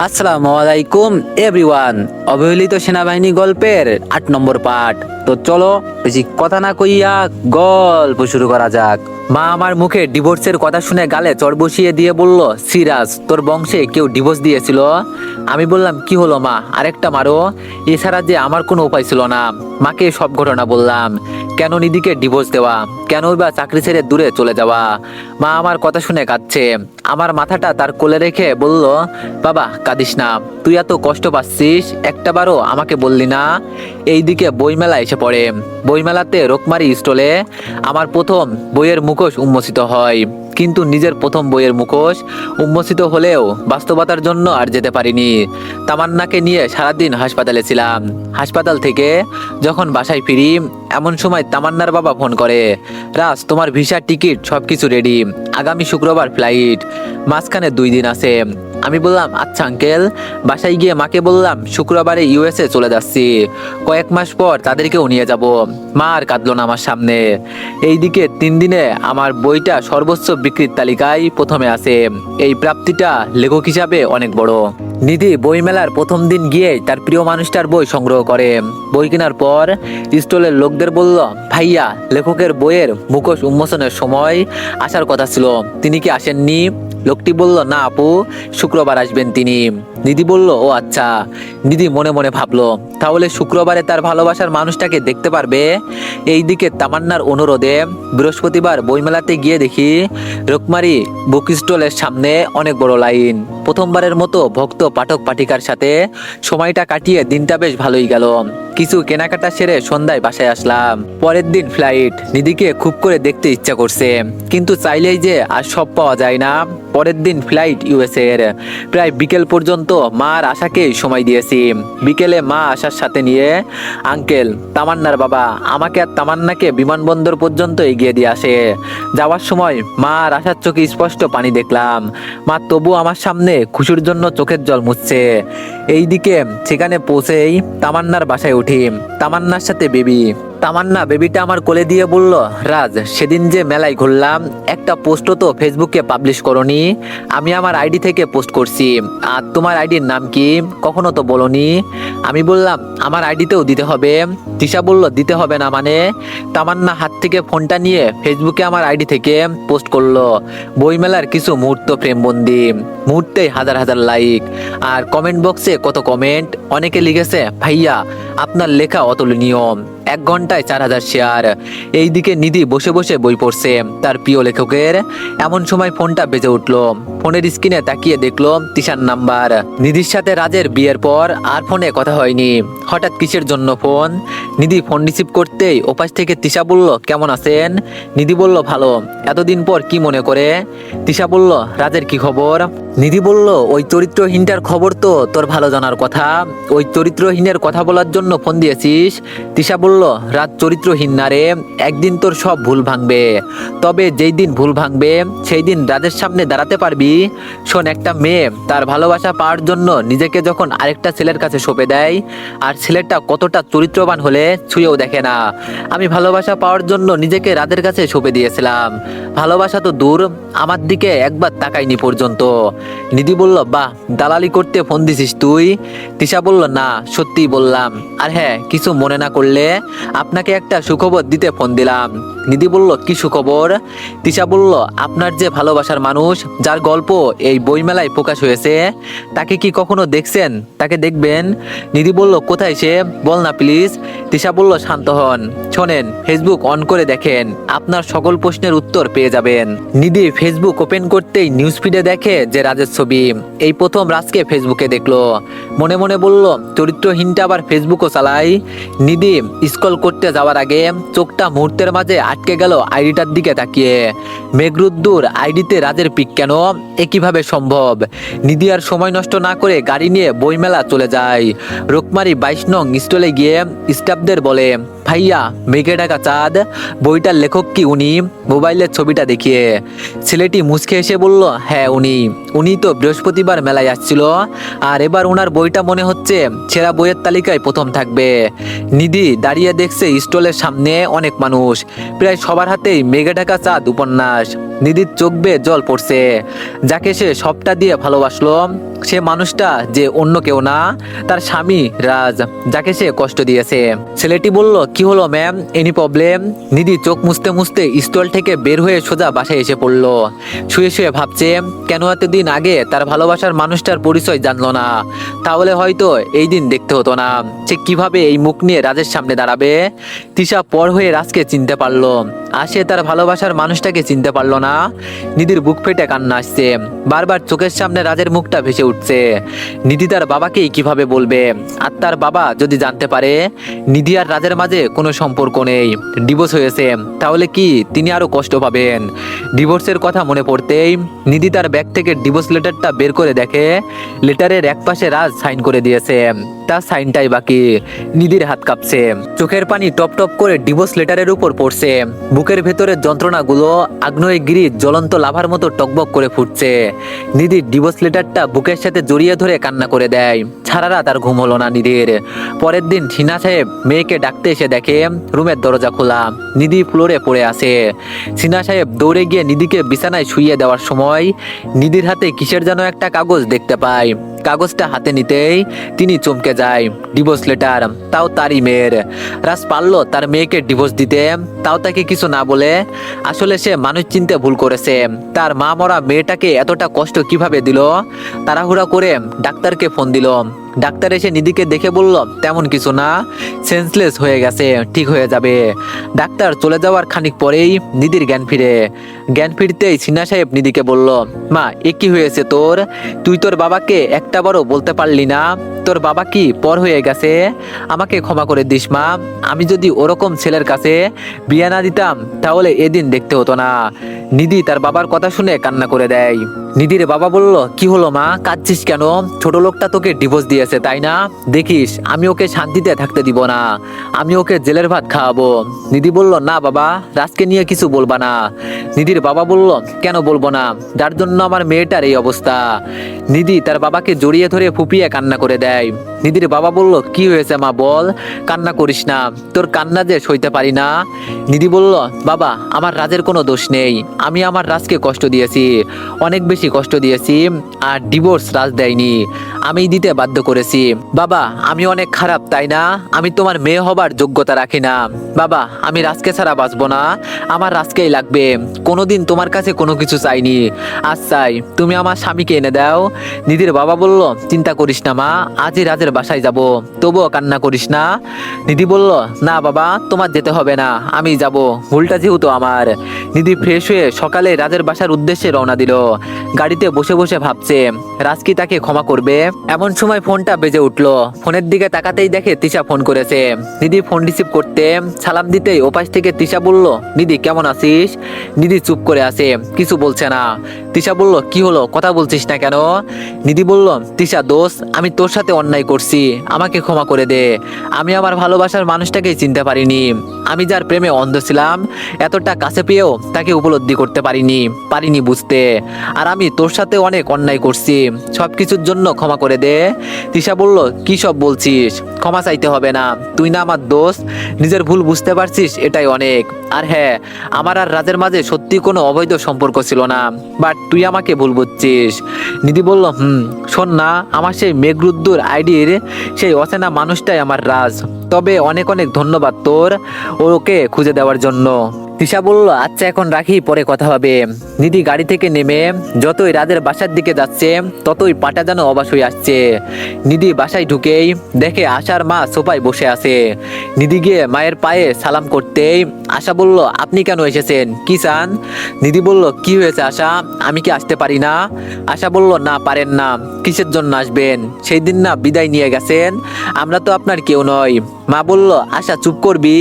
আসসালামু আলাইকুম এভরিওয়ান। অবহেলিত সেনাবাহিনী গল্পের ৮ নম্বর পার্ট। তো চলো বেশি কথা না কইয়া গল্প শুরু করা যাক। মা আমার মুখে ডিভোর্সের কথা শুনে গালে চড় বসিয়ে দিয়ে বলল, সিরাজ, তোর বংশে কেউ ডিভোর্স দিয়েছিল? আমি বললাম, কি হলো মা, আরেকটা মারো। এছাড়া যে আমার কোনো উপায় ছিল না। মাকে সব ঘটনা বললাম। কেন নিধিকে ডিভোর্স দেওয়া, কেনই বা চাকরি ছেড়ে দূরে চলে যাওয়া। মা আমার কথা শুনে কাঁদছে। আমার মাথাটা তার কোলে রেখে বলল, বাবা কাঁদিস না, তুই এত কষ্ট পাচ্ছিস, একটাবারও আমাকে বললি না। এইদিকে বইমেলা এসে পড়ে। বইমেলাতে রোকমারি স্টলে আমার প্রথম বইয়ের মুখোশ উন্মোচিত হয়। কিন্তু নিজের প্রথম বইয়ের মুখোশ উন্মোচিত হলেও বাস্তবতার জন্য আর যেতে পারিনি। তামান্নাকে নিয়ে সারাদিন হাসপাতালে ছিলাম। হাসপাতাল থেকে যখন বাসায় ফিরি, এমন সময় তামান্নার বাবা ফোন করে, রাজ, তোমার ভিসা, টিকিট সবকিছু রেডি, আগামী শুক্রবার ফ্লাইট, মাঝখানে 2 দিন আছে। আমি বললাম, আচ্ছা আঙ্কেল। বাসায় গিয়ে মাকে বললাম, শুক্রবারে ইউএসএ চলে যাচ্ছি, কয়েক মাস পর তাদেরকেও নিয়ে যাব। মা আর কাঁদলো না আমার সামনে। এইদিকে 3 দিনে আমার বইটা সর্বোচ্চ বিক্রির তালিকায় প্রথমে আছে। এই প্রাপ্তিটা লেখক হিসাবে অনেক বড়। নিধি বইমেলার প্রথম দিন গিয়ে তার প্রিয় মানুষটার বই সংগ্রহ করে। বই কেনার পর স্টলের লোকদের বলল, ভাইয়া, লেখকের বইয়ের মুখোশ উন্মোচনের সময় আসার কথা ছিল, তিনি কি আসেননি? লোকটি বলল, না আপু, শুক্রবার আসবেন তিনি। নিধি বলল, ও আচ্ছা। নিধি মনে মনে ভাবলো, তাহলে শুক্রবারে তার ভালোবাসার মানুষটাকে দেখতে পারবে। এইদিকে তামান্নার অনুরোধে বৃহস্পতিবার বইমেলাতে গিয়ে দেখি রোকমারি বুক স্টলের সামনে অনেক বড় লাইন। প্রথমবারের মতো ভক্ত পাঠক পাঠিকার সাথে সময়টা কাটিয়ে দিনটা বেশ ভালোই গেল। কিছু কেনাকাটা সেরে সন্ধ্যায় বাসায় আসলাম। পরের দিন ফ্লাইট। নিধিকে খুব করে দেখতে ইচ্ছা করছে, কিন্তু চাইলেই যে আর সব পাওয়া যায় না। পরের দিন ফ্লাইট ইউএসএ এর। প্রায় বিকেল পর্যন্ত মা আর আশাকেই সময় দিয়েছি। বিকেলে মা আশার সাথে নিয়ে আঙ্কেল তামান্নার বাবা আমাকে আর তামান্নাকে বিমানবন্দর পর্যন্ত এগিয়ে দিয়ে আসে। যাওয়ার সময় মা আর আশার চোখে স্পষ্ট পানি দেখলাম। মা তবু আমার সামনে খুশির জন্য চোখের জল মুছছে। এইদিকে সেখানে পৌঁছেই তামান্নার বাসায় উঠি। তামান্নার সাথে বেবি। তামান্না বেবিটা আমার কোলে দিয়ে বলল, রাজ, সেদিন যে মেলায় ঘুরলাম, একটা পোস্টও তো ফেসবুকে পাবলিশ করনি। আমি আমার আইডি থেকে পোস্ট করছি। আর তোমার আইডির নাম কি, কখনো তো বলনি। আমি বললাম, আমার আইডিতেও দিতে হবে। তিশা বলল, দিতে হবে না মানে? তামান্না হাত থেকে ফোনটা নিয়ে ফেসবুকে আমার আইডি থেকে পোস্ট করলো। বইমেলার কিছু মুহূর্ত ফ্রেমবন্দি। মুহূর্তেই হাজার হাজার লাইক। আর কমেন্ট বক্সে কত কমেন্ট। অনেকে লিখেছে, ভাইয়া, আপনার লেখা অতুলনীয়, 1 ঘন্টায় 4000 শেয়ার। এইদিকে নিধি বসে বসে বই পড়ছে তার প্রিয় লেখকের। এমন সময় ফোনটা বেজে উঠলো। ফোনের স্ক্রিনে তাকিয়ে দেখলো তিশার নাম্বার। নিধির সাথে রাজের বিয়ের পর আর ফোনে কথা হয়নি। হঠাৎ কিসের জন্য ফোন? নিধি ফোন রিসিভ করতেই ওপাশ থেকে তিশা বলল, কেমন আছেন? নিধি বলল, ভালো। এতদিন পর কি মনে করে? তিশা বলল, রাজের কি খবর? নিধি বলল, ওই চরিত্রহীনটার খবর তো তোর ভালো জানার কথা। ওই চরিত্রহীনের কথা বলার জন্য ফোন দিয়েছিস? তিশা বলল, রাজ চরিত্রহীন না রে, একদিন তোর সব ভুল ভাঙবে। তবে যেই দিন ভুল ভাঙবে সেই দিন রাজের সামনে দাঁড়াতে পারবি। শোন, একটা মেয়ে তার ভালোবাসা পাওয়ার জন্য নিজেকে যখন আরেকটা ছেলের কাছে সঁপে দেয়, আর ছেলেটা কতটা চরিত্রবান হলে ছুঁয়েও দেখে না। আমি ভালোবাসা পাওয়ার জন্য নিজেকে রাজের কাছে সঁপে দিয়েছিলাম। ভালোবাসা তো দূর, আমার দিকে একবার তাকাইনি পর্যন্ত। নিধি বলল, বাহ, দালালি করতে ফোন দিছিস তুই? তিশা বলল, না, সত্যিই বললাম। আর হ্যাঁ, কিছু মনে না করলে আপনাকে একটা সুখবর দিতে ফোন দিলাম। নিধি বলল, কি সুখবর? তিশা বলল, আপনার যে ভালোবাসার মানুষ, যার গল্প এই বইমেলায় প্রকাশ হয়েছে, তাকে কি কখনো দেখছেন? তাকে দেখবেন। নিধি বলল, কোথায় সে, বল না প্লিজ। তিশা বলল, শান্ত হন, শোনেন, ফেসবুক অন করে দেখেন, আপনার সকল প্রশ্নের উত্তর পেয়ে যাবেন। নিধি ফেসবুক ওপেন করতেই নিউজ ফিডে দেখে যে রাজের ছবি। এই প্রথম রাজকে ফেসবুকে দেখলো। মনে মনে বলল, চরিত্রহীনটা আবার ফেসবুকও চালায়। নিধি স্ক্রল করতে যাওয়ার আগে চোখটা মুহূর্তের মাঝে আটকে গেল আইডিটার দিকে তাকিয়ে। মেঘরুদ্দুর আইডিতে রাজের পিক কেন? এ কিভাবে সম্ভব? নিধি আর সময় নষ্ট না করে গাড়ি নিয়ে বইমেলা চলে যায়। রোকমারি 22 নং স্টলে গিয়ে স্টাফদের বলে, ভাইয়া, মেঘে ঢাকা চাঁদ, বইটার লেখক কি উনি? মোবাইলের ছবিটা দেখিয়ে। ছেলেটি মুচকে এসে বলল, হ্যাঁ উনি তো বৃহস্পতিবার মেলায় আসছিল, আর এবার ওনার বইটা মনে হচ্ছে সেরা বইয়ের তালিকায় প্রথম থাকবে। নিধি দাঁড়িয়ে দেখছে স্টলের সামনে অনেক মানুষ, প্রায় সবার হাতেই মেঘে ঢাকা চাঁদ উপন্যাস। নিধির চোখ বেয়ে জল পড়ছে। যাকে সে সবটা দিয়ে ভালোবাসলো সে মানুষটা যে অন্য কেউ না, তার স্বামী রাজ, যাকে সে কষ্ট দিয়েছে। ছেলেটি বলল, কি হলো ম্যাম, এনি প্রবলেম? নিধি চোখ মুছতে মুছতে স্টল থেকে বের হয়ে সোজা বাসায় এসে পড়লো। শুয়ে শুয়ে ভাবছে কেন এতদিন আগে তার ভালোবাসার মানুষটার পরিচয় জানলো না। তাহলে হয়তো এই দিন দেখতে হতো না। সে কিভাবে এই মুখ নিয়ে রাজের সামনে দাঁড়াবে? তিশা পর হয়ে রাজকে চিনতে পারলো, আর সে তার ভালোবাসার মানুষটাকে চিনতে পারলো না। নিধির বুক ফেটে কান্না আসছে, বারবার চোখের সামনে রাজের মুখটা ভেসে উঠছে। নিধি তার বাবাকেই কিভাবে বলবে? আর তার বাবা যদি জানতে পারে নিধি আর রাজের মাঝে কোনো সম্পর্ক নেই, ডিভোর্স হয়েছে, তাহলে কি তিনি আরো কষ্ট পাবেন? ডিভোর্সের কথা মনে পড়তেই নিধি তার ব্যাগ থেকে ডিভোর্স লেটারটা বের করে দেখে লেটারের এক পাশে রাজ সাইন করে দিয়েছে, তার সাইনটাই বাকি। নিধির হাত কাঁপছে, চোখের পানি টপ টপ করে ডিভোর্স লেটারের উপর পড়ছে। বুকের ভেতরের যন্ত্রণাগুলো আগ্নেয়গিরির জ্বলন্ত লাভার মতো টকবক করে ফুটছে। নিধির ডিভোর্স লেটারটা বুকের সাথে জড়িয়ে ধরে কান্না করে দেয়। সারা রাত আর ঘুম হলো না নিধির। পরের দিন সিনা সাহেব মেয়েকে ডাকতে এসে দেখে রুমের দরজা খোলা, নিধি ফ্লোরে পড়ে আছে। সিনা সাহেব দৌড়ে গিয়ে নিধিকে বিছানায় শুইয়ে দেওয়ার সময় নিধির হাতে কিসের যেন একটা কাগজ দেখতে পায়। কাগজটা হাতে নিতেই তিনি চমকে যায়, ডিভোর্স লেটার, তাও তারই মেয়ের। রাজ পারলো তার মেয়েকে ডিভোর্স দিতে, তাও তাকে কিছু না বলে। আসলে সে মানুষ চিনতে ভুল করেছে। তার মা মরা মেয়েটাকে এতটা কষ্ট কিভাবে দিল? তাড়াহুড়া করে ডাক্তারকে ফোন দিল। ডাক্তার এসে নিধিকে দেখে বলল, তেমন কিছু না, সেন্সলেস হয়ে গেছে, ঠিক হয়ে যাবে। ডাক্তার চলে যাওয়ার খানিক পরেই নিধির জ্ঞান ফিরে। জ্ঞান ফিরতেই সিনহা সাহেব নিধিকে বলল, মা এ কি হয়েছে তোর? তুই তোর বাবাকে একটা বারও বলতে পারলি না তোর বাবা কি পর হয়ে গেছে? আমাকে ক্ষমা করে দিস মা। আমি যদি ওরকম ছেলের কাছে বিয়ে না দিতাম তাহলে এদিন দেখতে হতো না। নিধি তার বাবার কথা শুনে কান্না করে দেয়। নিধির বাবা বলল, কি হলো মা, কাঁদছিস কেন? ছোট লোকটা তোকে ডিভোর্স দিয়েছে তাই না? দেখিস আমি ওকে শান্তিতে থাকতে দিব না, আমি ওকে জেলের ভাত খাওয়াবো। নিধি বলল, না বাবা, রাজকে নিয়ে কিছু বলবা না। নিধির বাবা বলল, কেন বলবো না? যার জন্য আমার মেয়েটার এই অবস্থা। নিধি তার বাবাকে জড়িয়ে ধরে ফুপিয়ে কান্না করে দেয়। নিধির বাবা বলল, কি হয়েছে মা বল, কান্না করিস না, তোর কান্না যে সইতে পারি না। নিধি বলল, বাবা আমার রাজের কোনো দোষ নেই, আমি আমার রাজকে কষ্ট দিয়েছি, অনেক বেশি কষ্ট দিয়েছি, আর ডিভোর্স রাজ দেয়নি, আমি দিতে বাধ্য করেছি। বাবা আমি অনেক খারাপ তাই না? আমি তোমার মেয়ে হবার যোগ্যতা রাখি না। বাবা আমি রাজকে ছাড়া বাঁচবো না, আমার রাজকেই লাগবে, কোনোদিন তোমার কাছে কোনো কিছু চাইনি, আজ চাই তুমি আমার স্বামীকে এনে দাও। নিধির বাবা বলল, চিন্তা করিস না মা, আজই রাজের বাসায় যাব, তবুও কান্না করিস না। নিধি বলল, না বাবা তোমার যেতে হবে না, আমি যাব, ভুলটা যেহেতু আমার। নিধি ফ্রেশ হয়ে সকালে রাজের বাসার উদ্দেশ্যে রওনা দিল। গাড়িতে বসে বসে ভাবছে রাজ কি তাকে ক্ষমা করবে। এমন সময় ফোনটা বেজে উঠলো। ফোনের দিকে তাকাতেই দেখে তিশা ফোন করেছে। নিধি ফোন রিসিভ করতে সালাম দিতেই ওপাশ থেকে তিশা বলল, নিধি কেমন আছিস? নিধি চুপ করে আছে, কিছু বলছে না। তিশা বলল, কি হলো, কথা বলছিস না কেন? নিধি বলল, তিশা দোষ, আমি তোর সাথে অন্যায় করছি, আমাকে ক্ষমা করে দে। আমি আমার ভালোবাসার মানুষটাকে চিনতে পারিনি, আমি যার প্রেমে অন্ধ ছিলাম, এতটা কাছে পেয়েও তাকে উপলব্ধি করতে পারিনি বুঝতে। আর আমি তোর সাথে অনেক অন্যায় করছি, সবকিছুর জন্য ক্ষমা করে দে। তিশা বলল, কি সব বলছিস? ক্ষমা চাইতে হবে না, তুই না আমার দোষ, নিজের ভুল বুঝতে পারছিস এটাই অনেক। আর হ্যাঁ, আমার আর রাজের মাঝে সত্যি কোনো অবৈধ সম্পর্ক ছিল না, বাট তুই আমাকে ভুল বুঝছিস। নিধি বলল, শোন না, আমার সেই মেঘরুদ্দুর আইডির সেই অচেনা মানুষটাই আমার রাজ, তবে অনেক অনেক ধন্যবাদ তোর ওকে খুঁজে দেওয়ার জন্য। তিশা বলল, আচ্ছা এখন রাখি, পরে কথা হবে। নিধি গাড়ি থেকে নেমে যতই রাজের বাসার দিকে যাচ্ছে ততই পাটা যেন অবাস হয়ে আসছে। নিধি বাসায় ঢুকেই দেখে আশার মা সোফায় বসে আছে। নিধি গিয়ে মায়ের পায়ে সালাম করতেই আশা বলল, আপনি কেন এসেছেন, কি চান? নিধি বলল, কি হয়েছে আশা, আমি কি আসতে পারি না? আশা বলল, না পারেন না, কিসের জন্য আসবেন? সেই দিন না বিদায় নিয়ে গেছেন, আমরা তো আপনার কেউ নয়। মা বলল, আশা চুপ করবি?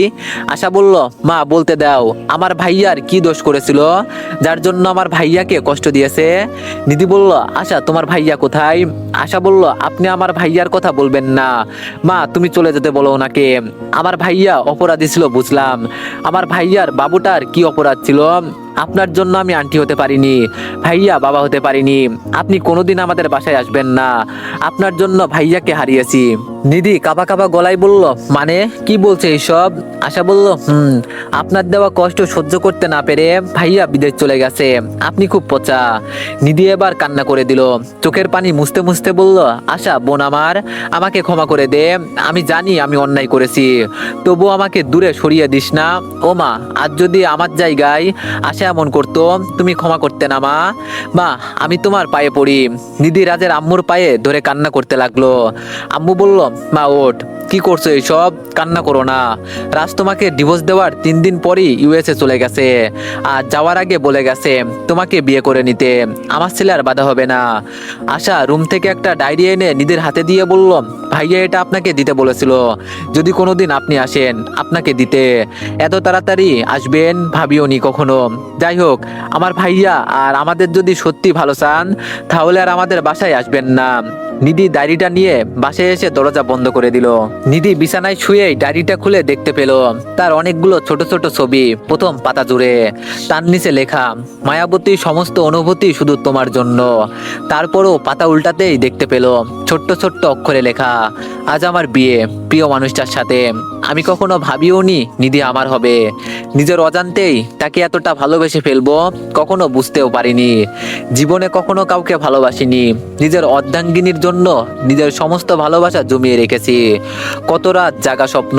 আশা বলল, মা বলতে দাও, আমার ভাইয়ার কি দোষ করেছিল যার জন্য আমার ভাইয়াকে কষ্ট দিয়েছে? নিধি বলল, আশা তোমার ভাইয়া কোথায়? আশা বলল, আপনি আমার ভাইয়ার কথা বলবেন না, মা তুমি চলে যেতে বলো ওনাকে। আমার ভাইয়া অপরাধী ছিল বুঝলাম, আমার ভাইয়ার বাবুটার কি অপরাধ ছিল আপনার জন্য আমি আন্টি হতে পারিনি, ভাইয়া বাবা হতে পারিনি, আপনি কোনোদিন আমাদের বাসায় আসবেন না, আপনার জন্য ভাইয়াকে হারিয়েছি। নিধি কাঁপা কাঁপা গলায় বলল, মানে কি বলছে এইসব? আশা বলল, আপনার দেওয়া কষ্ট সহ্য করতে না পেরে ভাইয়া বিদেশ চলে গেছে, আপনি খুব পচা। নিধি এবার কান্না করে দিল, চোখের পানি মুছতে মুছতে বলল, আশা বোন আমার, আমাকে ক্ষমা করে দে, আমি জানি আমি অন্যায় করেছি, তবু আমাকে দূরে সরিয়ে দিস না। ও মা, আজ যদি আমার জায়গায় আশা এমন করতো, তুমি ক্ষমা করতে না মা? মা, আমি তোমার পায়ে পড়ি। নিধি রাজের আম্মুর পায়ে ধরে কান্না করতে লাগলো। আম্মু বলল, মা ওঠ, কি করছো এইসব? কান্না করো না। রাজ তোমাকে ডিভোর্স দেওয়ার 3 দিন পরই ইউএসএ চলে গেছে, আর যাওয়ার আগে বলে গেছে তোমাকে বিয়ে করে নিতে, আমার ছেলে আর বাধা হবে না। আশা রুম থেকে একটা ডায়েরি এনে নিধির হাতে দিয়ে বলল, ভাইয়া এটা আপনাকে দিতে বলেছিল, যদি কোনোদিন আপনি আসেন আপনাকে দিতে, এত তাড়াতাড়ি আসবেন ভাবিও নি কখনো। যাই হোক, আমার ভাইয়া আর আমাদের যদি সত্যি ভালো চান, তাহলে আর আমাদের বাসায় আসবেন না। নিধি ডায়েরিটা নিয়ে বাসায় এসে দরজা বন্ধ করে দিল। নিধি বিছানায় শুয়েই ডায়েরিটা খুলে দেখতে পেল তার অনেকগুলো ছোট ছোট ছবি প্রথম পাতা জুড়ে। তার নিচে লেখা, মায়াবতী সমস্ত অনুভূতি শুধু তোমার জন্য। তারপরও পাতা উল্টাতেই দেখতে পেল ছোট্ট ছোট্ট অক্ষরে লেখা, আজ আমার বিয়ে প্রিয় মানুষটার সাথে। আমি কখনো ভাবিও নি নিধি আমার হবে। নিজের অজান্তেই তাকে এতটা ভালোবেসে ফেলবো কখনো বুঝতেও পারিনি। জীবনে কখনো কাউকে ভালোবাসিনি। নিজের অর্ধাঙ্গিনীর জন্য নিজের সমস্ত ভালোবাসা জমিয়ে রেখেছি। কত রাত জাগা স্বপ্ন,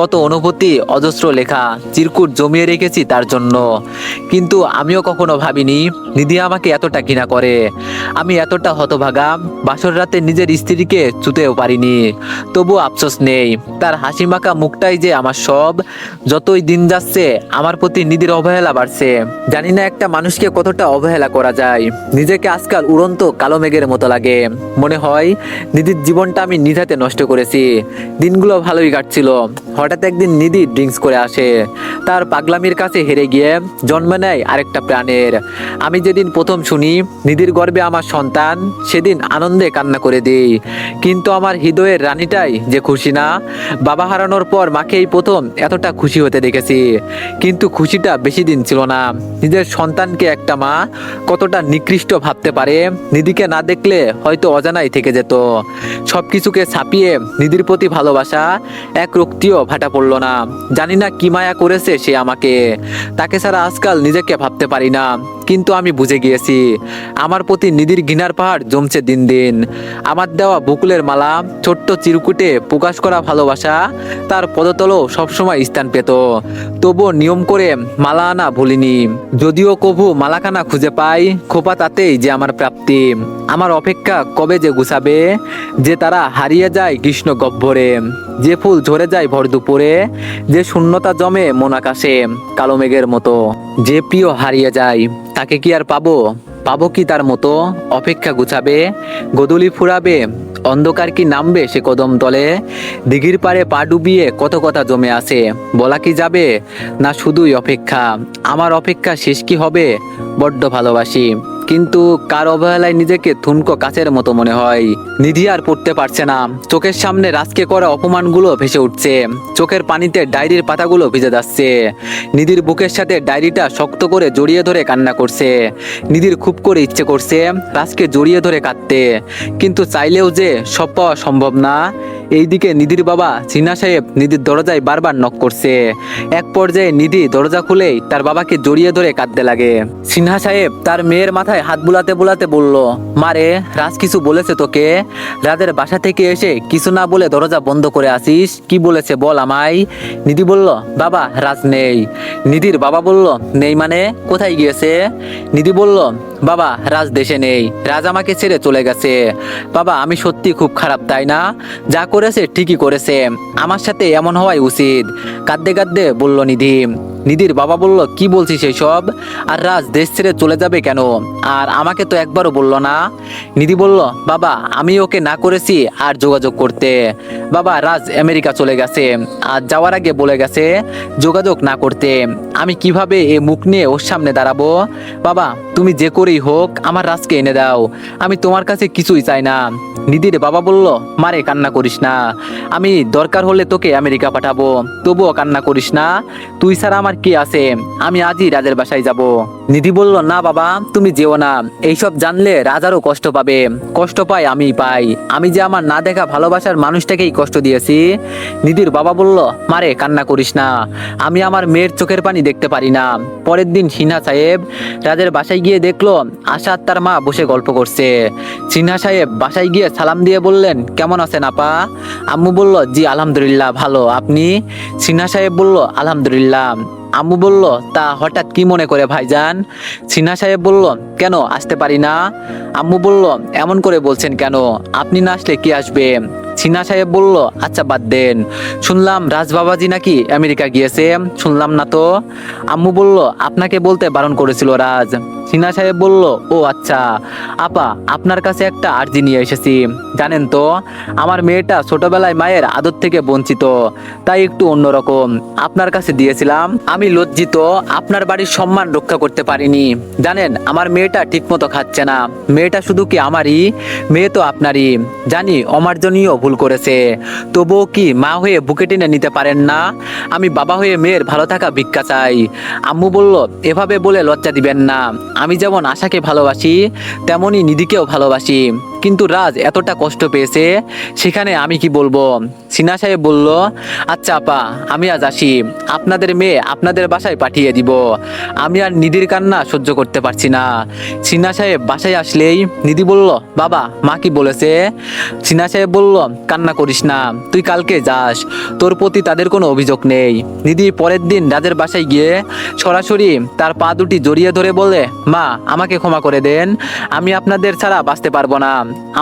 কত অনুভূতি অজস্র লেখা চিরকুট জমিয়ে রেখেছি তার জন্য। কিন্তু আমিও কখনো ভাবিনি নিধি আমাকে এতটা ঘৃণা করে। আমি এতটা হতভাগা, বাসর রাতে নিজের স্ত্রীকে ছুতেও পারিনি। তবু আফসোস নেই, তার হাসি মাখা মুখটাই যে আমার সব। যতই দিন যাচ্ছে আমার প্রতি নিধির অবহেলা বাড়ছে। জানি না একটা মানুষকে কতটা অবহেলা করা যায়। নিজেকে আজকাল উড়ন্ত কালো মেঘের মতো লাগে। মনে হয় নিধির জীবনটা আমি নিধাতে নষ্ট করেছি। দিনগুলো ভালোই কাটছিল, হঠাৎ একদিন নিধি ড্রিঙ্কস করে আসে। তার পাগলামির কাছে হেরে গিয়ে জন্ম নেয় আরেকটা প্রাণের। আমি যেদিন প্রথম শুনি নিধির গর্ভে আমার সন্তান, সেদিন আনন্দে কান্না করে দিই। কিন্তু আমার হৃদয়ের রানীটাই যে খুশি না। বাবা হারানোর পর মাকে এই প্রথম এতটা খুশি হতে দেখেছি। কিন্তু খুশিটা বেশি দিন ছিল না। নিজের সন্তানকে একটা মা কতটা নিকৃষ্ট ভাবতে পারে, নিধিকে না দেখলে হয়তো অজানাই থেকে যেত। সবকিছুকে ছাপিয়ে নিধির প্রতি ভালোবাসা এক রক্তিও ভাটা পড়লো না। জানি না কি মায়া করেছে সে আমাকে। তাকে ছাড়া আজকাল নিজেকে ভাবতে পারি না। কিন্তু আমি বুঝে গিয়েছি আমার প্রতি নিধির ঘৃণার পাহাড় জমছে দিন দিন। আমার দেওয়া বকুলের মালা, ছোট্ট চিরকুটে প্রকাশ করা ভালোবাসা তার পদতলও সবসময় স্থান পেত। তবুও নিয়ম করে মালা আনা ভুলিনি। যদিও কভু মালাখানা খুঁজে পাই, খোপা তাতেই যে আমার প্রাপ্তি। আমার অপেক্ষা কবে যে গুছাবে, যে তারা হারিয়ে যায় কৃষ্ণ গহ্বরে, যে ফুল ঝরে যায় ভর দুপুরে, যে শূন্যতা জমে মন আকাশে কালো মেঘের মতো। যে প্রিয় হারিয়ে যায় তাকে কি আর পাবো? পাবো কি তার মতো? অপেক্ষা গুছাবে, গোধূলি ফুরাবে, অন্ধকার কি নামবে সে কদম তলে। দিঘির পাড়ে পা ডুবিয়ে কত কথা জমে আছে, বলা কি যাবে? না শুধুই অপেক্ষা। আমার অপেক্ষা শেষ কি হবে? বড্ড ভালোবাসি, কিন্তু কার অবহেলায় নিজেকে থুনকো কাচের মতো মনে হয়। নিধি আর পড়তে পারছে না। চোখের সামনে রাজকে করা অপমানগুলো ভেসে উঠছে। চোখের পানিতে ডায়েরির পাতাগুলো ভিজে যাচ্ছে। নিধির বুকের সাথে ডায়েরিটা শক্ত করে জড়িয়ে ধরে কান্না করছে। নিধির খুব করে ইচ্ছে করছে রাজকে জড়িয়ে ধরে কাঁদতে, কিন্তু চাইলেও যে সব পাওয়া সম্ভব না। এইদিকে নিধির বাবা সিনহা সাহেব নিধির দরজায় বারবার নক করছে। এক পর্যায়ে নিধি দরজা খুলেই তার বাবাকে জড়িয়ে ধরে কাঁদতে লাগে। সিনহা সাহেব তার মেয়ের মাথায় হাত বুলাতে বুলাতে বলল, মারে, রাজ কিছু বলেছে তোকে? রাজের বাসা থেকে এসে কিছু না বলে দরজা বন্ধ করে আসিস, কি বলেছে বল আমায়। নিধি বলল, বাবা রাজ নেই। নিধির বাবা বলল, নেই মানে? কোথায় গিয়েছে? নিধি বলল, বাবা রাজ দেশে নেই, রাজ আমাকে ছেড়ে চলে গেছে। বাবা আমি সত্যি খুব খারাপ তাই না? যা করেছে ঠিকই করেছে, আমার সাথে এমন হওয়াই উচিত। কাঁদতে কাঁদতে বলল নিধি। নিধির বাবা বলল, কি বলছিস এসব? আর রাজ দেশ ছেড়ে চলে যাবে কেন? আর আমাকে তো একবারও বলল না। নিধি বলল, বাবা আমি ওকে না করেছি আর যোগাযোগ করতে। বাবা রাজ আমেরিকা চলে গেছে, আর যাওয়ার আগে বলে গেছে যোগাযোগ না করতে। আমি কিভাবে এ মুখ নিয়ে ওর সামনে দাঁড়াবো? বাবা তুমি যে করেই হোক আমার রাজকে এনে দাও, আমি তোমার কাছে কিছুই চাই না। নিধির বাবা বলল, মারে কান্না করিস না, আমি দরকার হলে তোকে আমেরিকা পাঠাবো, তবুও কান্না করিস না। তুই ছাড়া আমার আমার কি আছে, আমি আজই রাজের বাসায় যাব। নিধি বলল, না বাবা তুমি যেও না, এইসব জানলে রাজারও কষ্ট পাবে। কষ্ট পাই আমি পাই, আমি যে আমার না দেখা ভালোবাসার মানুষটাকেই কষ্ট দিয়েছি। নিধির বাবা বলল, মারে কান্না করিস না, আমি আমার মেয়ের চোখের পানি দেখতে পারি না। পরের দিন সিনহা সাহেব রাজের বাসায় গিয়ে দেখলো আশা আর তার মা বসে গল্প করছে। সিনহা সাহেব বাসায় গিয়ে সালাম দিয়ে বললেন, কেমন আছেন আপা? আম্মু বলল, জি আলহামদুলিল্লাহ ভালো, আপনি? সিনহা সাহেব বলল, আলহামদুলিল্লাহ। আম্মু বলল, তা হঠাৎ কি মনে করে ভাইজান? সিনহা সাহেব বলল, কেন আসতে পারি না? আম্মু বলল, এমন করে বলছেন কেন, আপনি না আসলে কি আসবে? সিনহা সাহেব বলল, আচ্ছা বাদ দেন, শুনলাম রাজ বাবাজি নাকি আমেরিকা গিয়েছে, শুনলাম না তো। আম্মু বলল, আপনাকে বলতে বারণ করেছিল রাজ। সিনহা সাহেব বলল, ও আচ্ছা। আপা আপনার কাছে একটা আর্জি নিয়ে এসেছি, জানেন তো আমার মেয়েটা ছোটবেলায় মায়ের আদর থেকে বঞ্চিত, তাই একটু অন্যরকম আপনার কাছে দিয়েছিলাম। আমি লজ্জিত আপনার বাড়ির সম্মান রক্ষা করতে পারিনি। জানেন আমার মেয়েটা ঠিকমতো খাচ্ছে না, মেয়েটা শুধু কি আমারই, মেয়ে তো আপনারই। জানি অমার্জনীয় ভুল করেছে, তবুও কি মা হয়ে বুকে টেনে নিতে পারেন না? আমি বাবা হয়ে মেয়ের ভালো থাকা ভিক্ষা চাই। আম্মু বলল, এভাবে বলে লজ্জা দিবেন না, আমি যেমন আশাকে ভালোবাসি তেমনি নিধিকেও ভালোবাসি, কিন্তু রাজ এতটা কষ্ট পেয়েছে, সেখানে আমি কি বলবো? সিনহা সাহেব বলল, আচ্ছা আপা আমি আজ আসি, আপনাদের মেয়ে আপনাদের বাসায় পাঠিয়ে দিব, আমি আর নিধির কান্না সহ্য করতে পারছি না। সিনহা সাহেব বাসায় আসলেই নিধি বলল, বাবা মা কি বলেছে? সিনহা সাহেব বলল, কান্না করিস না, তুই কালকে যাস, তোর প্রতি তাদের কোনো অভিযোগ নেই। নিধি পরের দিন রাজের বাসায় গিয়ে সরাসরি তার পা দুটি জড়িয়ে ধরে বলে, মা আমাকে ক্ষমা করে দেন, আমি আপনাদের ছাড়া বাঁচতে পারবো না,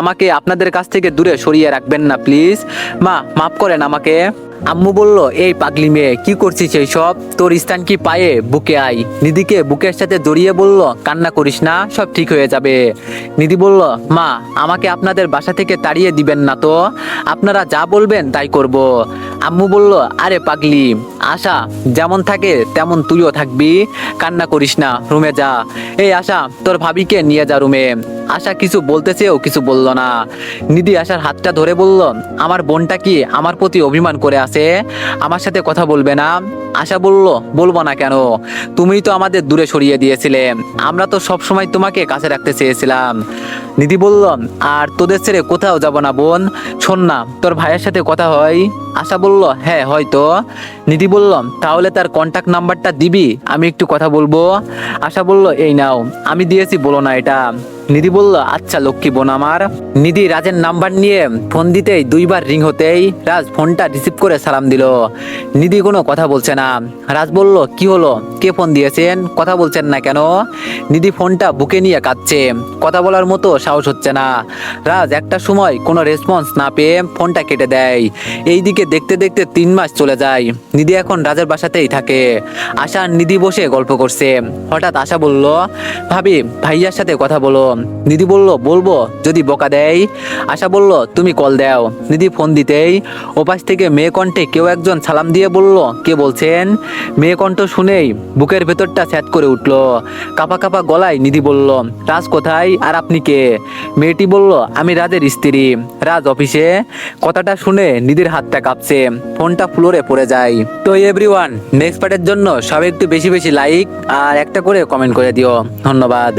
আমাকে আপনাদের কাছ থেকে দূরে সরিয়ে রাখবেন না প্লিজ, মা মাফ করেন আমাকে। আম্মু বলল, এই পাগলি মেয়ে কি করছিস এই সব, তোর স্থান কি পায়ে, বুকে আয়। নিধিকে বুকের সাথে জড়িয়ে বলল, কান্না করিস না, সব ঠিক হয়ে যাবে। নিধি বলল, মা আমাকে আপনাদের বাসা থেকে তাড়িয়ে দিবেন না তো, আপনারা যা বলবেন তাই করব। আম্মু বলল, আরে পাগলি, আশা যেমন থাকে তেমন তুইও থাকবি, কান্না করিস না, রুমে যা। এই আশা তোর ভাবিকে নিয়ে যা রুমে। আশা কিছু বলতে চেয়েও কিছু বলল না। নিধি আশার হাতটা ধরে বলল, আমার বোনটা কি আমার প্রতি অভিমান করে আছে, আমার সাথে কথা বলবে না? আশা বলল, বলবো না কেন, তুমিই তো আমাদের দূরে সরিয়ে দিয়েছিলে, আমরা তো সব সময় তোমাকে কাছে রাখতে চেয়েছিলাম। নিধি বলল, আর তোদের ছেড়ে কোথাও যাব না বোন, শোন না তোর ভাইয়ের সাথে কথা হয়? আশা বলল, হ্যাঁ হয়তো। নিধি বলল, তাহলে তার কন্টাক্ট নাম্বারটা দিবি, আমি একটু কথা বলবো। আশা বলল, এই নাও, আমি দিয়েছি, বলো না এটা। নিধি বলল, আচ্ছা লক্ষ্মী বোন আমার। নিধি রাজের নাম্বার নিয়ে ফোন দিতেই দুইবার রিং হতেই রাজ ফোনটা রিসিভ করে সালাম দিল। নিধি কোনো কথা বলছে না। রাজ বলল, কি হলো, কে ফোন দিয়েছেন, কথা বলছেন না কেন? নিধি ফোনটা বুকে নিয়ে কাঁদছে, কথা বলার মতো সাহস হচ্ছে না। রাজ একটা সময় কোনো রেসপন্স না পেয়ে ফোনটা কেটে দেয়। এইদিকে দেখতে দেখতে 3 মাস চলে যায়। নিধি এখন রাজের বাসাতেই থাকে। আশা আর নিধি বসে গল্প করছে। হঠাৎ আশা বলল, ভাবি ভাইয়ার সাথে কথা বলো। নিধি বলল, বলবো যদি বকা দেয়। আশা বলল, তুমি কল দাও। নিধি ফোন দিতেই ওপাশ থেকে মেয়ে কণ্ঠে কেউ একজন সালাম দিয়ে বলল, কে বলছেন? মেয়ে কণ্ঠ শুনেই বুকের ভেতরটা স্যাঁত করে উঠল। কাঁপা কাঁপা গলায় নিধি বলল, রাজ কোথায়, আর আপনি কে? মেয়েটি বলল, আমি রাজের স্ত্রী, রাজ অফিসে। কথাটা শুনে নিধির হাতটা কাঁপছে, ফোনটা ফ্লোরে পড়ে যায়। তো এভরিওয়ান, নেক্সট পার্টের জন্য সবাই একটু বেশি বেশি লাইক আর একটা করে কমেন্ট করে দিও। ধন্যবাদ।